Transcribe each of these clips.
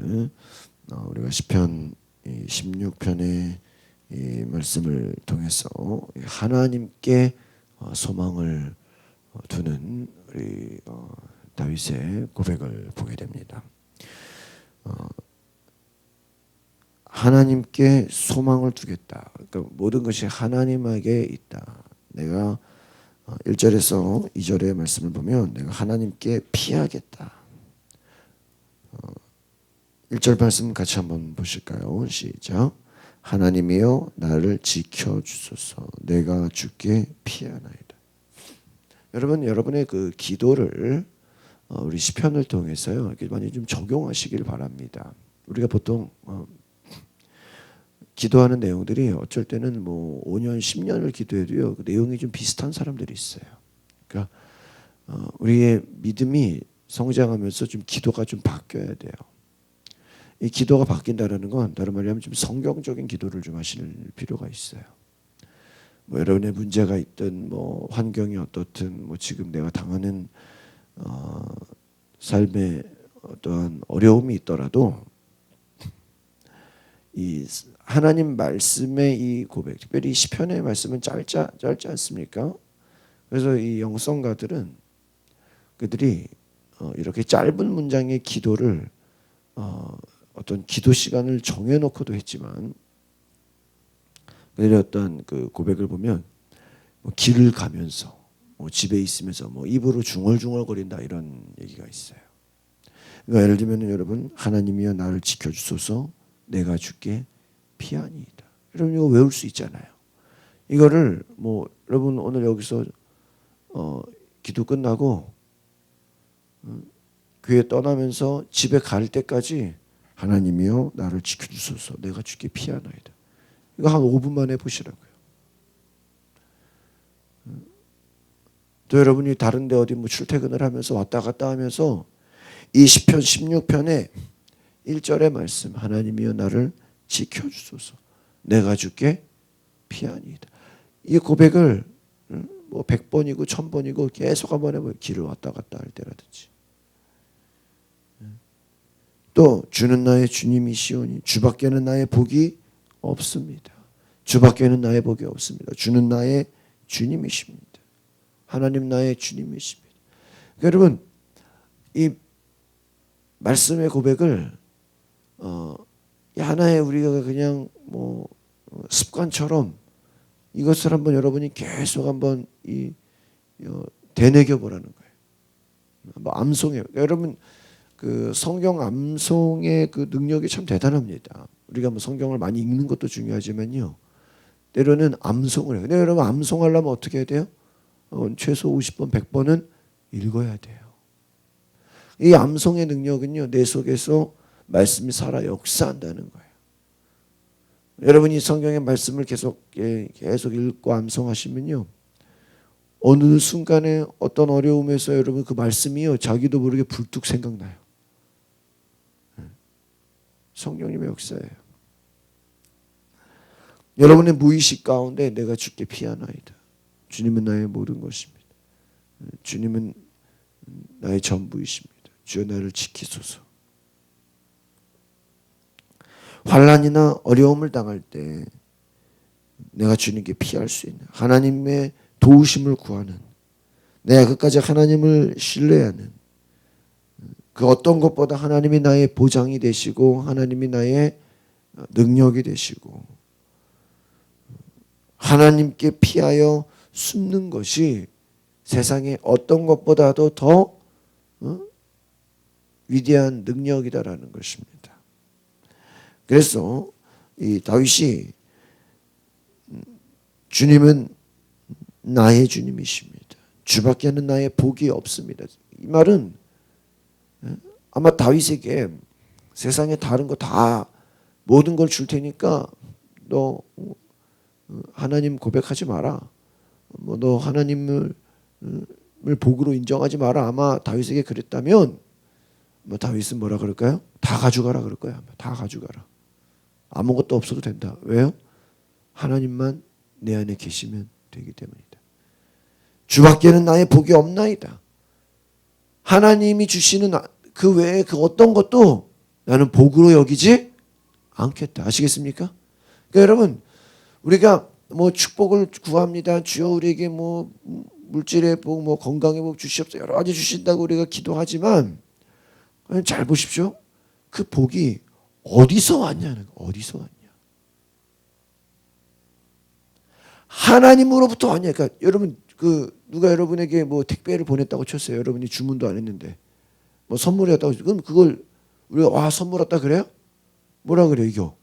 오늘 우리가 시편 16편의 이 말씀을 통해서 하나님께 소망을 두는 우리 다윗의 고백을 보게 됩니다. 하나님께 소망을 두겠다. 그러니까 모든 것이 하나님에게 있다. 내가 1절에서 2절의 말씀을 보면 내가 하나님께 피하겠다. 1절 말씀 같이 한번 보실까요? 시작. 하나님이여 나를 지켜주소서. 내가 주께 피하나이다. 여러분, 여러분의 그 기도를 우리 시편을 통해서요 많이 좀 적용하시길 바랍니다. 우리가 보통 기도하는 내용들이 어쩔 때는 뭐 5년, 10년을 기도해도요 그 내용이 좀 비슷한 사람들이 있어요. 그러니까 우리의 믿음이 성장하면서 좀 기도가 좀 바뀌어야 돼요. 이 기도가 바뀐다라는 건 다른 말로 하면 좀 성경적인 기도를 좀 하실 필요가 있어요. 뭐 여러분의 문제가 있든 뭐 환경이 어떻든 뭐 지금 내가 당하는 삶에 어떠한 어려움이 있더라도 이 하나님 말씀의 이 고백, 특별히 시편의 말씀은 짧지 않습니까? 그래서 이 영성가들은 그들이 이렇게 짧은 문장의 기도를 어떤 기도 시간을 정해놓고도 했지만 그들의 어떤 그 고백을 보면 뭐 길을 가면서 뭐 집에 있으면서 뭐 입으로 중얼중얼거린다 이런 얘기가 있어요. 그러니까 예를 들면 여러분 하나님이여 나를 지켜주소서 내가 주께 피하니이다. 여러분 이거 외울 수 있잖아요. 이거를 뭐 여러분 오늘 여기서 기도 끝나고 교회 떠나면서 집에 갈 때까지 하나님이여 나를 지켜주소서 내가 주께 피하나이다. 이거 한 5분만 해보시라고요. 또 여러분이 다른데 어디 뭐 출퇴근을 하면서 왔다 갔다 하면서 이 시편 16편에 1절의 말씀 하나님이여 나를 지켜주소서 내가 주께 피하니이다. 이 고백을 뭐 100번이고 1000번이고 계속 한번 해봐요. 길을 왔다 갔다 할 때라든지. 또 주는 나의 주님이시오니 주밖에는 나의 복이 없습니다. 주밖에는 나의 복이 없습니다. 주는 나의 주님이십니다. 하나님 나의 주님이십니다. 그러니까 여러분 이 말씀의 고백을 하나의 우리가 그냥 뭐 습관처럼 이것을 한번 여러분이 계속 한번 되뇌겨 보라는 거예요. 뭐 암송해요. 그러니까 여러분 그 성경 암송의 그 능력이 참 대단합니다. 우리가 뭐 성경을 많이 읽는 것도 중요하지만요. 때로는 암송을 해요. 근데 여러분 암송하려면 어떻게 해야 돼요? 최소 50번, 100번은 읽어야 돼요. 이 암송의 능력은요. 내 속에서 말씀이 살아 역사한다는 거예요. 여러분이 성경의 말씀을 계속 읽고 암송하시면요. 어느 순간에 어떤 어려움에서 여러분 그 말씀이요. 자기도 모르게 불뚝 생각나요. 성령님의 역사예요. 여러분의 무의식 가운데 내가 주께 피하나이다. 주님은 나의 모든 것입니다. 주님은 나의 전부이십니다. 주여 나를 지키소서. 환난이나 어려움을 당할 때 내가 주님께 피할 수 있는 하나님의 도우심을 구하는 내가 끝까지 하나님을 신뢰하는 그 어떤 것보다 하나님이 나의 보장이 되시고 하나님이 나의 능력이 되시고 하나님께 피하여 숨는 것이 세상의 어떤 것보다도 더 위대한 능력이다라는 것입니다. 그래서 이 다윗이 주님은 나의 주님이십니다. 주밖에는 나의 복이 없습니다. 이 말은 아마 다윗에게 세상에 다른 거 다 모든 걸 줄 테니까 너 하나님 고백하지 마라. 뭐 너 하나님을 복으로 인정하지 마라. 아마 다윗에게 그랬다면 뭐 다윗은 뭐라 그럴까요? 다 가져가라 그럴 거야. 다 가져가라. 아무것도 없어도 된다. 왜요? 하나님만 내 안에 계시면 되기 때문이다. 주밖에는 나의 복이 없나이다. 하나님이 주시는 그 외에 그 어떤 것도 나는 복으로 여기지 않겠다. 아시겠습니까? 그러니까 여러분, 우리가 뭐 축복을 구합니다. 주여 우리에게 뭐 물질의 복, 뭐 건강의 복 주시옵소서, 여러 가지 주신다고 우리가 기도하지만 잘 보십시오. 그 복이 어디서 왔냐는 거. 어디서 왔냐? 하나님으로부터 왔냐? 그러니까 여러분, 누가 여러분에게 뭐 택배를 보냈다고 쳤어요. 여러분이 주문도 안 했는데 뭐 선물이 왔다고. 그럼 그걸 우리가 와 선물 왔다 그래요? 뭐라 그래요? 이거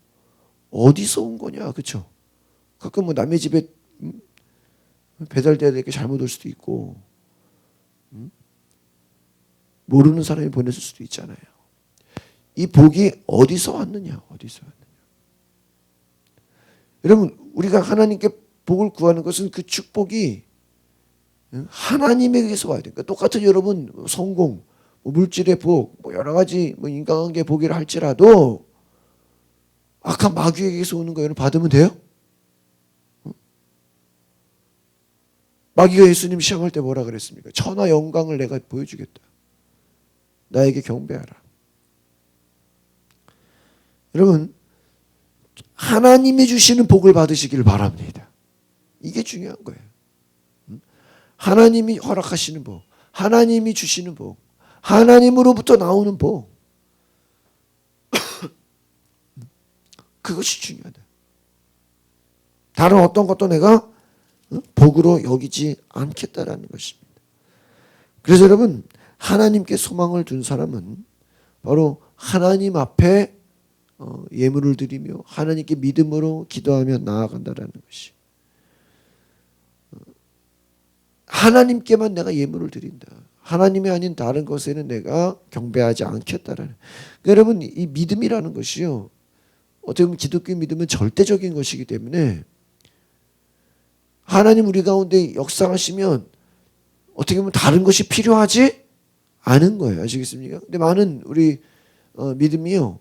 어디서 온 거냐? 그렇죠? 가끔 뭐 남의 집에 배달돼야 될 게 잘못 올 수도 있고, 모르는 사람이 보냈을 수도 있잖아요. 이 복이 어디서 왔느냐? 어디서 왔느냐? 여러분, 우리가 하나님께 복을 구하는 것은 그 축복이 하나님에게서 와야 돼요. 그러니까 똑같은 여러분 성공, 뭐 물질의 복, 뭐 여러 가지 뭐 인간관계 복이라 할지라도 악한 마귀에게서 오는 거 여러분 받으면 돼요? 마귀가 예수님 시험할 때 뭐라 그랬습니까? 천하 영광을 내가 보여주겠다. 나에게 경배하라. 여러분, 하나님이 주시는 복을 받으시길 바랍니다. 이게 중요한 거예요. 하나님이 허락하시는 복, 하나님이 주시는 복, 하나님으로부터 나오는 복, 그것이 중요하다. 다른 어떤 것도 내가 복으로 여기지 않겠다라는 것입니다. 그래서 여러분, 하나님께 소망을 둔 사람은 바로 하나님 앞에 예물을 드리며 하나님께 믿음으로 기도하며 나아간다라는 것이, 하나님께만 내가 예물을 드린다. 하나님이 아닌 다른 것에는 내가 경배하지 않겠다라는. 그러니까 여러분, 이 믿음이라는 것이요, 어떻게 보면 기독교 믿음은 절대적인 것이기 때문에 하나님 우리 가운데 역사하시면 어떻게 보면 다른 것이 필요하지 않은 거예요. 아시겠습니까? 근데 많은 우리 믿음이요,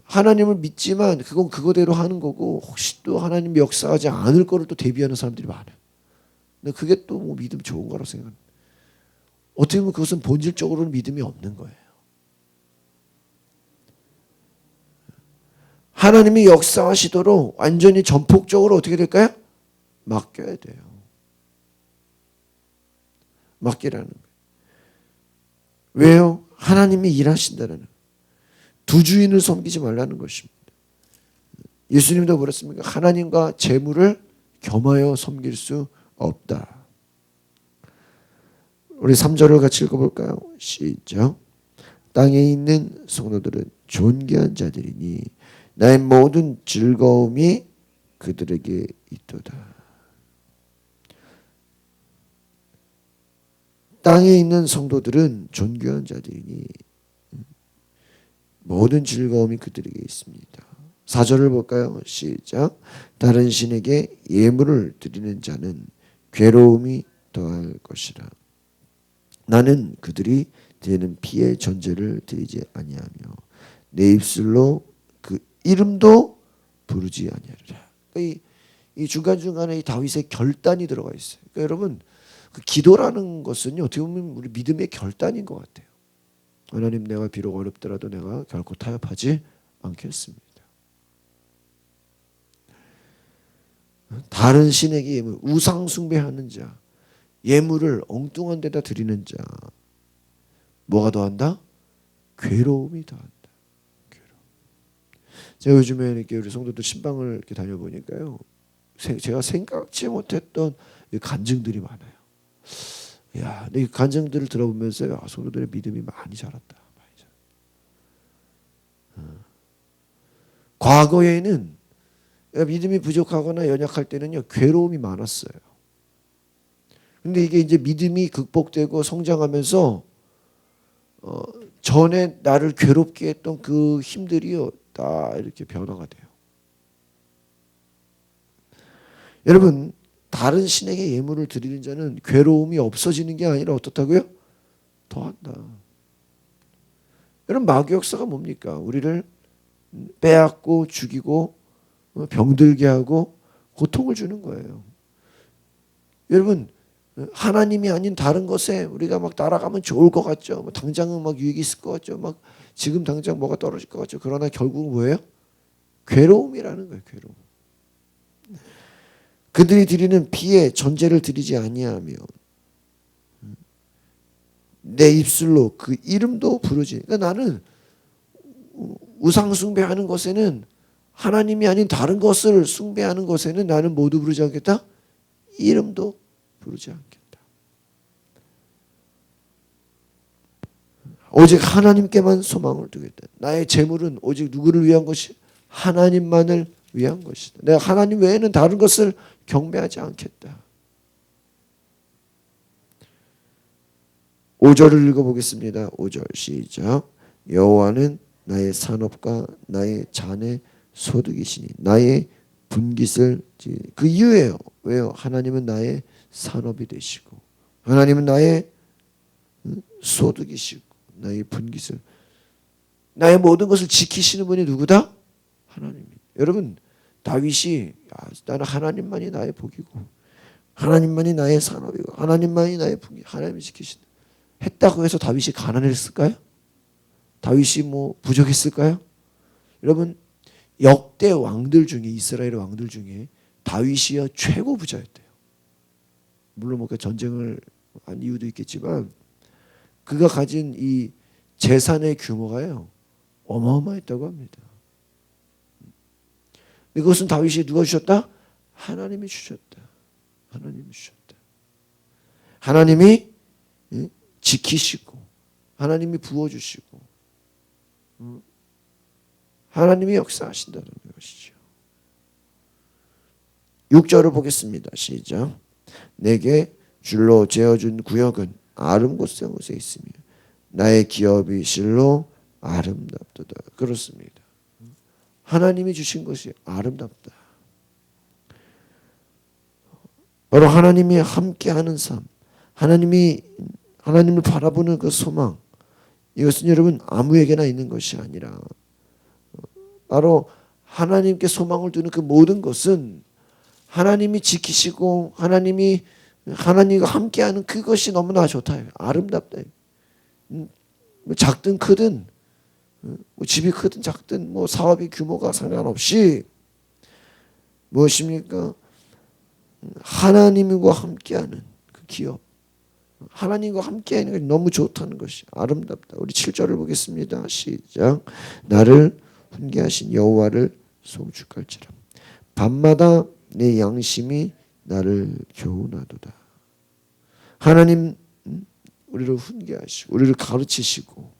하나님을 믿지만 그건 그거대로 하는 거고, 혹시 또 하나님이 역사하지 않을 거를 또 대비하는 사람들이 많아요. 근데 그게 또 뭐 믿음 좋은 거라고 생각합니다. 어떻게 보면 그것은 본질적으로는 믿음이 없는 거예요. 하나님이 역사하시도록 완전히 전폭적으로 어떻게 될까요? 맡겨야 돼요. 맡기라는 거예요. 왜요? 하나님이 일하신다는 거예요. 두 주인을 섬기지 말라는 것입니다. 예수님도 그렇습니까? 하나님과 재물을 겸하여 섬길 수 없다. 우리 3절을 같이 읽어볼까요? 시작. 땅에 있는 성도들은 존귀한 자들이니 나의 모든 즐거움이 그들에게 있도다. 땅에 있는 성도들은 존귀한 자들이니 모든 즐거움이 그들에게 있습니다. 4절을 볼까요? 시작. 다른 신에게 예물을 드리는 자는 괴로움이 더할 것이라. 나는 그들이 드리는 피의 전제를 드리지 아니하며 내 입술로 그 이름도 부르지 아니하리라. 이 중간중간에 이 다윗의 결단이 들어가 있어요. 그러니까 여러분, 그 기도라는 것은요, 어떻게 보면 우리 믿음의 결단인 것 같아요. 하나님, 내가 비록 어렵더라도 내가 결코 타협하지 않겠습니다. 다른 신에게 예물, 우상 숭배하는 자, 예물을 엉뚱한 데다 드리는 자, 뭐가 더한다? 괴로움이 더한다. 괴로움. 제가 요즘에 이렇게 우리 성도들 신방을 이렇게 다녀보니까요, 제가 생각지 못했던 간증들이 많아요. 야, 근데 이 간증들을 들어보면서 성도들의 믿음이 많이 자랐다. 많이 자랐다. 과거에는 믿음이 부족하거나 연약할 때는요, 괴로움이 많았어요. 근데 이게 이제 믿음이 극복되고 성장하면서 전에 나를 괴롭게 했던 그 힘들이요, 다 이렇게 변화가 돼요. 여러분, 다른 신에게 예물을 드리는 자는 괴로움이 없어지는 게 아니라 어떻다고요? 더한다. 여러분, 마귀 역사가 뭡니까? 우리를 빼앗고 죽이고 병들게 하고 고통을 주는 거예요. 여러분, 하나님이 아닌 다른 것에 우리가 막 따라가면 좋을 것 같죠. 당장은 막 유익이 있을 것 같죠. 막 지금 당장 뭐가 떨어질 것 같죠. 그러나 결국은 뭐예요? 괴로움이라는 거예요. 괴로움. 그들이 드리는 피에 전제를 드리지 아니하며 내 입술로 그 이름도 부르지. 그러니까 나는 우상 숭배하는 것에는 하나님이 아닌 다른 것을 숭배하는 것에는 나는 모두 부르지 않겠다. 이름도 부르지 않겠다. 오직 하나님께만 소망을 두겠다. 나의 재물은 오직 누구를 위한 것이 하나님만을 위한 것이다. 내가 하나님 외에는 다른 것을 경배하지 않겠다. 5절을 읽어보겠습니다. 5절 시작. 여호와는 나의 산업과 나의 잔의 소득이시니 나의 분깃을 그 이유예요. 왜요? 하나님은 나의 산업이 되시고 하나님은 나의 소득이시고 나의 분깃을 나의 모든 것을 지키시는 분이 누구다? 하나님입니다. 여러분 다윗이 나는 하나님만이 나의 복이고 하나님만이 나의 산업이고 하나님만이 나의 분깃 하나님이 지키신다 했다고 해서 다윗이 가난했을까요? 다윗이 뭐 부족했을까요? 여러분 역대 왕들 중에 이스라엘 왕들 중에 다윗이요 최고 부자였대요. 물론 뭐 전쟁을 한 이유도 있겠지만 그가 가진 이 재산의 규모가요 어마어마했다고 합니다. 이것은 다윗이 누가 주셨다? 하나님이 주셨다. 하나님이 주셨다. 하나님이 지키시고 하나님이 부어주시고 하나님이 역사하신다는 것이죠. 6절을 보겠습니다. 시작. 내게 줄로 재어준 구역은 아름 곳에 있으며 나의 기업이 실로 아름답도다. 그렇습니다. 하나님이 주신 것이 아름답다. 바로 하나님이 함께하는 삶, 하나님을 바라보는 그 소망, 이것은 여러분 아무에게나 있는 것이 아니라 바로 하나님께 소망을 두는 그 모든 것은 하나님이 지키시고 하나님과 함께하는 그것이 너무나 좋다. 아름답다. 작든 크든 집이 크든 작든 사업의 규모가 상관없이 무엇입니까? 하나님과 함께하는 그 기업, 하나님과 함께하는 것이 너무 좋다는 것이 아름답다. 우리 7절을 보겠습니다. 시작. 나를 훈계하신 여호와를 송축할지라. 밤마다 내 양심이 나를 교훈하도다. 하나님 우리를 훈계하시고 우리를 가르치시고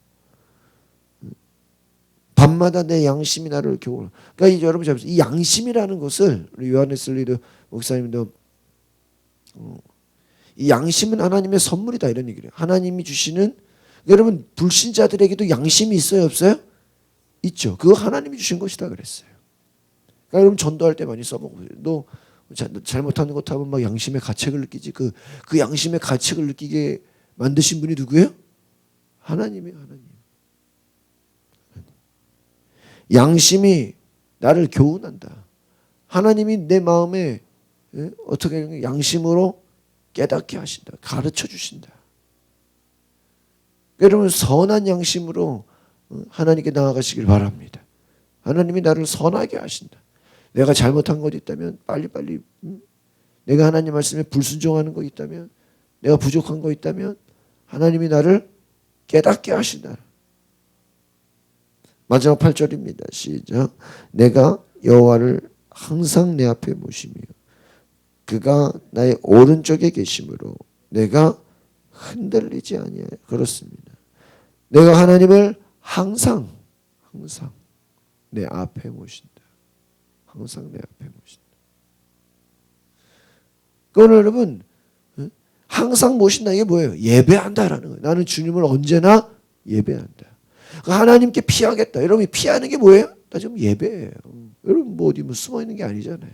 밤마다 내 양심이 나를 교훈. 그러니까 여러분 잡으세요. 이 양심이라는 것을 우리 요한네스 리더 목사님도 이 양심은 하나님의 선물이다 이런 얘기를 해요. 하나님이 주시는 여러분 불신자들에게도 양심이 있어요 없어요? 있죠. 그거 하나님이 주신 것이다 그랬어요. 그러니까 여러분 전도할 때 많이 써보고 너 잘못하는 것 하면 막 양심의 가책을 느끼지. 그 양심의 가책을 느끼게 만드신 분이 누구예요? 하나님이에요. 하나님. 양심이 나를 교훈한다. 하나님이 내 마음에 어떻게 양심으로 깨닫게 하신다. 가르쳐 주신다. 여러분 선한 양심으로 하나님께 나아가시길 바랍니다. 하나님이 나를 선하게 하신다. 내가 잘못한 것 있다면 빨리빨리 내가 하나님 말씀에 불순종하는 것 있다면 내가 부족한 것 있다면 하나님이 나를 깨닫게 하신다. 마지막 8절입니다. 시작. 내가 여호와를 항상 내 앞에 모시며 그가 나의 오른쪽에 계심으로 내가 흔들리지 아니하여. 그렇습니다. 내가 하나님을 항상 내 앞에 모신다. 항상 내 앞에 모신다. 그건 여러분 항상 모신다 이게 뭐예요? 예배한다라는 거예요. 나는 주님을 언제나 예배한다. 하나님께 피하겠다. 여러분이 피하는 게 뭐예요? 나 지금 예배예요. 여러분 뭐 어디 숨어 있는 게 아니잖아요.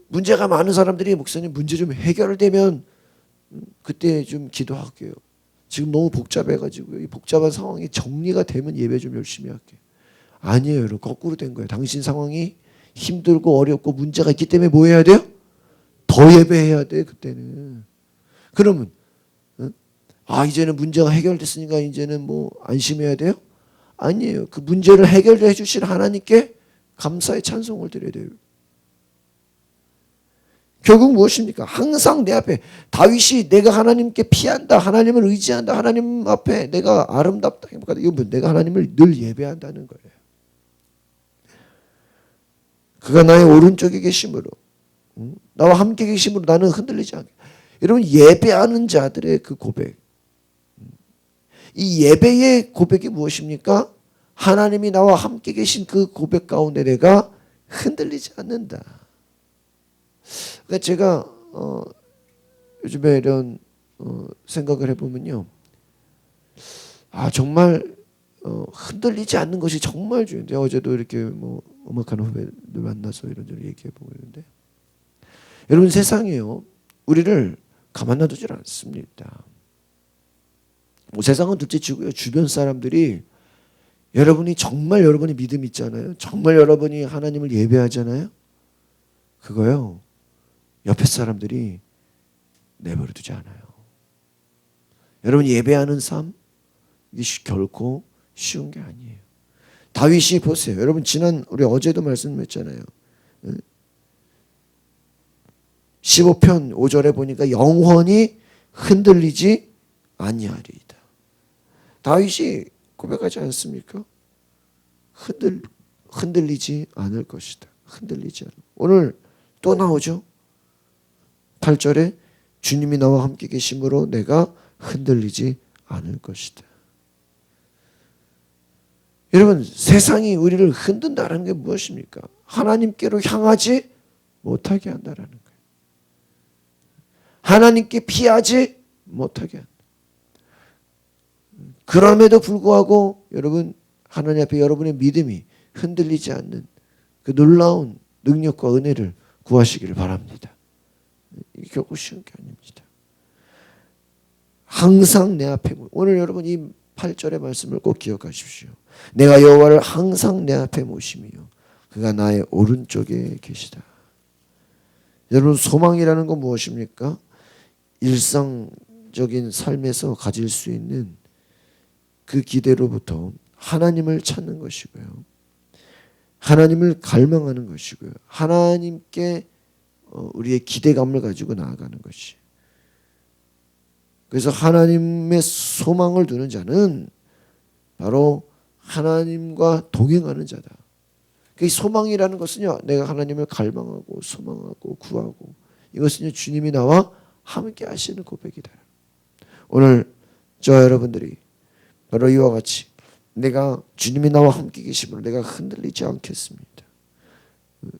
문제가 많은 사람들이 목사님 문제 좀 해결되면 그때 좀 기도할게요. 지금 너무 복잡해가지고 이 복잡한 상황이 정리가 되면 예배 좀 열심히 할게요. 아니에요. 여러분 거꾸로 된 거예요. 당신 상황이 힘들고 어렵고 문제가 있기 때문에 뭐 해야 돼요? 더 예배해야 돼 그때는. 그러면 이제는 문제가 해결됐으니까 이제는 뭐 안심해야 돼요? 아니에요. 그 문제를 해결해 주실 하나님께 감사의 찬송을 드려야 돼요. 결국 무엇입니까? 항상 내 앞에 다윗이 내가 하나님께 피한다, 하나님을 의지한다, 하나님 앞에 내가 아름답다, 행복하다. 이거 내가 하나님을 늘 예배한다는 거예요. 그가 나의 오른쪽에 계심으로, 나와 함께 계심으로 나는 흔들리지 않게. 여러분, 예배하는 자들의 그 고백, 이 예배의 고백이 무엇입니까? 하나님이 나와 함께 계신 그 고백 가운데 내가 흔들리지 않는다. 그러니까 제가 요즘에 이런 생각을 해보면요, 정말 흔들리지 않는 것이 정말 중요해요. 어제도 이렇게 뭐 음악하는 후배들 만나서 이런저런 얘기해보고 있는데, 여러분, 세상이요 우리를 가만 놔두질 않습니다. 뭐 세상은 둘째치고요, 주변 사람들이 여러분이 정말 여러분이 믿음 있잖아요, 정말 여러분이 하나님을 예배하잖아요, 그거요 옆에 사람들이 내버려 두지 않아요. 여러분, 예배하는 삶 이게 결코 쉬운 게 아니에요. 다윗이 보세요. 여러분, 우리 어제도 말씀했잖아요. 15편 5절에 보니까 영원히 흔들리지 아니하리이다. 다윗이 고백하지 않습니까? 흔들리지 않을 것이다. 흔들리지 않을. 오늘 또 나오죠. 8절에 주님이 나와 함께 계심으로 내가 흔들리지 않을 것이다. 여러분, 세상이 우리를 흔든다는 게 무엇입니까? 하나님께로 향하지 못하게 한다라는 거예요. 하나님께 피하지 못하게 한다. 그럼에도 불구하고 여러분, 하나님 앞에 여러분의 믿음이 흔들리지 않는 그 놀라운 능력과 은혜를 구하시기를 바랍니다. 이게 결코 쉬운 게 아닙니다. 항상 내 앞에, 오늘 여러분 이 8절의 말씀을 꼭 기억하십시오. 내가 여호와를 항상 내 앞에 모시며 그가 나의 오른쪽에 계시다. 여러분, 소망이라는 건 무엇입니까? 일상적인 삶에서 가질 수 있는 그 기대로부터 하나님을 찾는 것이고요, 하나님을 갈망하는 것이고요, 하나님께 우리의 기대감을 가지고 나아가는 것이. 그래서 하나님의 소망을 두는 자는 바로 하나님과 동행하는 자다. 그 소망이라는 것은요, 내가 하나님을 갈망하고 소망하고 구하고, 이것은요 주님이 나와 함께 하시는 고백이다. 오늘 저 여러분들이 바로 이와 같이 내가 주님이 나와 함께 계심으로 내가 흔들리지 않겠습니다.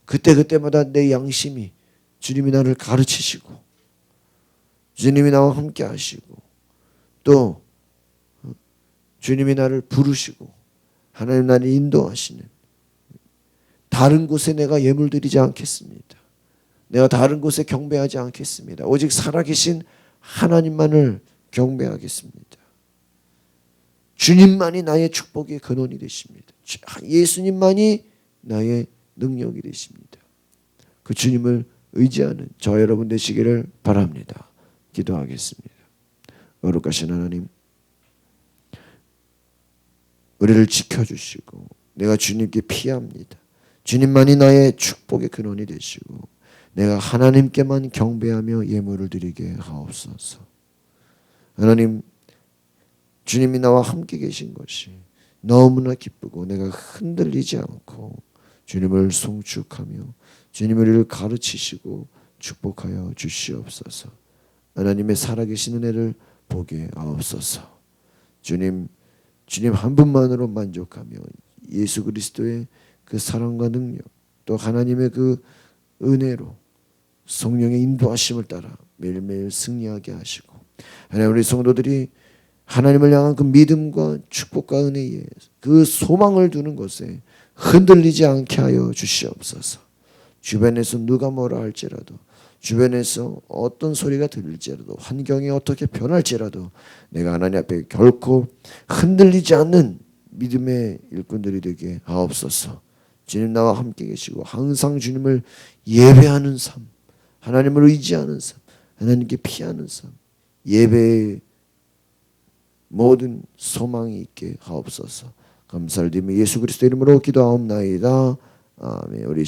그때마다 내 양심이 주님이 나를 가르치시고 주님이 나와 함께 하시고 또 주님이 나를 부르시고 하나님 나를 인도하시는, 다른 곳에 내가 예물 드리지 않겠습니다. 내가 다른 곳에 경배하지 않겠습니다. 오직 살아계신 하나님만을 경배하겠습니다. 주님만이 나의 축복의 근원이 되십니다. 예수님만이 나의 능력이 되십니다. 그 주님을 의지하는 저 여러분 되시기를 바랍니다. 기도하겠습니다. 거룩하신 하나님, 우리를 지켜주시고 내가 주님께 피합니다. 주님만이 나의 축복의 근원이 되시고 내가 하나님께만 경배하며 예물을 드리게 하옵소서. 하나님, 주님이 나와 함께 계신 것이 너무나 기쁘고 내가 흔들리지 않고 주님을 송축하며 주님을 우리를 가르치시고 축복하여 주시옵소서. 하나님의 살아계신 은혜를 보게 하옵소서. 주님 한 분만으로 만족하며 예수 그리스도의 그 사랑과 능력, 또 하나님의 그 은혜로 성령의 인도하심을 따라 매일매일 승리하게 하시고, 하나님, 우리 성도들이 하나님을 향한 그 믿음과 축복과 은혜에 그 소망을 두는 것에 흔들리지 않게 하여 주시옵소서. 주변에서 누가 뭐라 할지라도, 주변에서 어떤 소리가 들릴지라도, 환경이 어떻게 변할지라도 내가 하나님 앞에 결코 흔들리지 않는 믿음의 일꾼들이 되게 하옵소서. 주님 나와 함께 계시고 항상 주님을 예배하는 삶, 하나님을 의지하는 삶, 하나님께 피하는 삶, 예배의 모든 소망이 있게 하옵소서. 감사를 드리며 예수 그리스도 이름으로 기도하옵나이다. 아멘. 우리